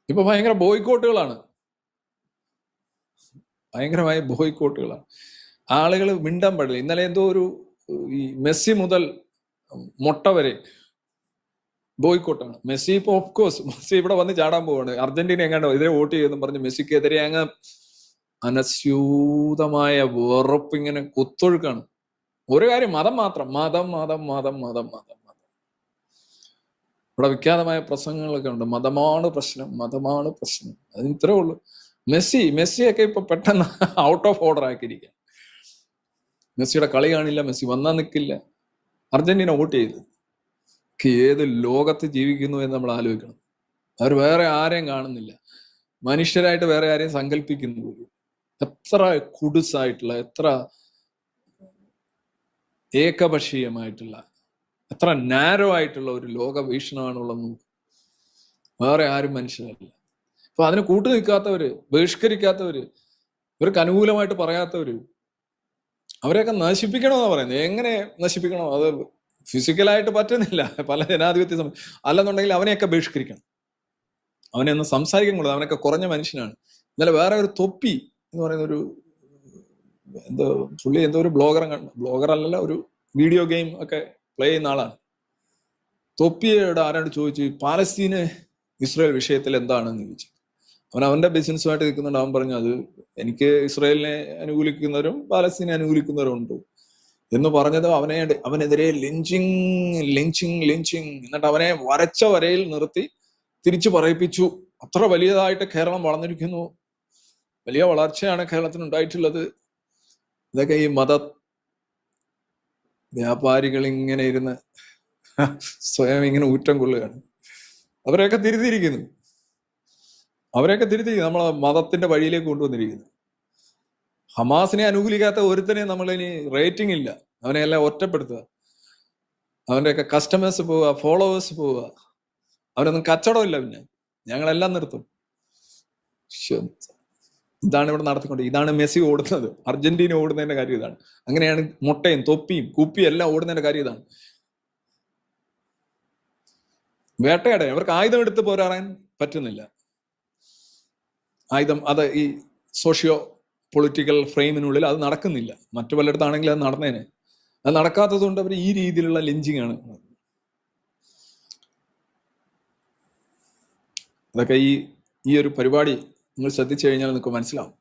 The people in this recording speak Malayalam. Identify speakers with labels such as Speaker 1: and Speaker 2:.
Speaker 1: ഇപ്പൊ ഭയങ്കര ബോയ്ക്കോട്ടുകളാണ്, ഭയങ്കരമായ ബോയ്ക്കോട്ടുകളാണ്. ആളുകൾ മിണ്ടാൻ പാടില്ല. ഇന്നലെ എന്തോ ഒരു ഈ മെസ്സി മുതൽ മൊട്ട വരെ ബോയ്ക്കോട്ടാണ്. മെസ്സി ഇപ്പൊ ഓഫ്കോഴ്സ് മെസ്സി ഇവിടെ വന്ന് ചാടാൻ പോവാണ്. അർജന്റീന എങ്ങാണ്ടോ ഇതിനെ വോട്ട് ചെയ്തെന്ന് പറഞ്ഞ് മെസ്സിക്കെതിരെ അങ്ങ് അനസ്യൂതമായ വെറുപ്പ് ഇങ്ങനെ കുത്തൊഴുക്കാണ്. ഒരു കാര്യം, മതം മാത്രം, മതം മതം മതം മതം മതം മതം. ഇവിടെ വിഖ്യാതമായ പ്രസംഗങ്ങളൊക്കെ ഉണ്ട്, മതമാണ് പ്രശ്നം, മതമാണ് പ്രശ്നം. അതിന് ഇത്രേ ഉള്ളൂ. മെസ്സിയൊക്കെ ഇപ്പൊ പെട്ടെന്ന് ഔട്ട് ഓഫ് ഓർഡർ ആക്കിയിരിക്കുക. മെസ്സിയുടെ കളി കാണില്ല, മെസ്സി വന്നാ നിൽക്കില്ല. അർജന്റീന വോട്ട് ചെയ്ത് ഏത് ലോകത്ത് ജീവിക്കുന്നു എന്ന് നമ്മൾ ആലോചിക്കണം. അവർ വേറെ ആരെയും കാണുന്നില്ല, മനുഷ്യരായിട്ട് വേറെ ആരെയും സങ്കല്പിക്കുന്നു. എത്ര കുടുസായിട്ടുള്ള, എത്ര ഏകപക്ഷീയമായിട്ടുള്ള, എത്ര നാരോ ആയിട്ടുള്ള ഒരു ലോക വീക്ഷണമാണുള്ളത്. വേറെ ആരും മനുഷ്യരല്ല. അപ്പൊ അതിന് കൂട്ടു നിൽക്കാത്തവര്, ബഹിഷ്കരിക്കാത്തവര്, ഇവർക്ക് അനുകൂലമായിട്ട് പറയാത്തവര്, അവരെയൊക്കെ നശിപ്പിക്കണമെന്നാണ് പറയുന്നത്. എങ്ങനെ നശിപ്പിക്കണം? അത് ഫിസിക്കലായിട്ട് പറ്റുന്നില്ല പല ജനാധിപത്യ അല്ലെന്നുണ്ടെങ്കിൽ അവനെയൊക്കെ ബഹിഷ്കരിക്കണം. അവനെ ഒന്ന് സംസാരിക്കാൻ കൂടാതെ, അവനൊക്കെ കുറഞ്ഞ മനുഷ്യനാണ്. ഇന്നലെ വേറെ ഒരു തൊപ്പി എന്ന് പറയുന്ന ഒരു പുള്ളി എന്തോ ഒരു ബ്ലോഗർ അല്ലല്ല, ഒരു വീഡിയോ ഗെയിം ഒക്കെ പ്ലേ ചെയ്യുന്ന ആളാണ്. തൊപ്പിയുടെ ആരാണ്ട് ചോദിച്ചു, പാലസ്തീന് ഇസ്രായേൽ വിഷയത്തിൽ എന്താണെന്ന് ചോദിച്ചു. അവന്റെ ബിസിനസ്സുമായിട്ട് നിൽക്കുന്നുണ്ട്. അവൻ പറഞ്ഞു, അത് എനിക്ക് ഇസ്രായേലിനെ അനുകൂലിക്കുന്നവരും പാലസ്തീനെ അനുകൂലിക്കുന്നവരും ഉണ്ട് എന്ന് പറഞ്ഞത് അവനെതിരെ ലിഞ്ചിങ്. എന്നിട്ട് അവനെ വരച്ച വരയിൽ നിർത്തി തിരിച്ചു പറയിപ്പിച്ചു. അത്ര വലിയതായിട്ട് കേരളം വളർന്നിരിക്കുന്നു, വലിയ വളർച്ചയാണ് കേരളത്തിന് ഉണ്ടായിട്ടുള്ളത്. ഇതൊക്കെ ഈ മത വ്യാപാരികൾ ഇങ്ങനെ ഇരുന്ന് സ്വയം ഇങ്ങനെ ഊറ്റം കൊള്ളുകയാണ്. അവരെയൊക്കെ തിരുത്തിയിരിക്കുന്നു, നമ്മളെ മതത്തിന്റെ വഴിയിലേക്ക് കൊണ്ടുവന്നിരിക്കുന്നു. ഹമാസിനെ അനുകൂലിക്കാത്ത ഒരുത്തനെ നമ്മളിനി റേറ്റിംഗ് ഇല്ല. അവനെ എല്ലാം ഒറ്റപ്പെടുത്തുക, അവന്റെയൊക്കെ കസ്റ്റമേഴ്സ് പോവുക, ഫോളോവേഴ്സ് പോവുക. അവനൊന്നും കച്ചവടമില്ല. പിന്നെ ഞങ്ങളെല്ലാം നിർത്തും. ഇതാണ് ഇവിടെ നടത്തിക്കൊണ്ട്, ഇതാണ് മെസ്സി ഓടുന്നത്, അർജന്റീന ഓടുന്നതിന്റെ കാര്യം ഇതാണ്. അങ്ങനെയാണ് മുട്ടയും തൊപ്പിയും കുപ്പിയും എല്ലാം ഓടുന്നതിന്റെ കാര്യം ഇതാണ്. വേട്ടയാടെ അവർക്ക് ആയുധം എടുത്ത് പോരാടാൻ പറ്റുന്നില്ല. ആയുധം അത് ഈ സോഷ്യോ പൊളിറ്റിക്കൽ ഫ്രെയിമിനുള്ളിൽ അത് നടക്കുന്നില്ല. മറ്റു പലയിടത്താണെങ്കിൽ അത് നടന്നേനെ. അത് നടക്കാത്തത് കൊണ്ട് അവർ ഈ രീതിയിലുള്ള ലിഞ്ചിങ് ആണ്. അതൊക്കെ ഈ ഒരു പരിപാടി നിങ്ങൾ ശ്രദ്ധിച്ചു കഴിഞ്ഞാൽ നിങ്ങൾക്ക് മനസ്സിലാവും.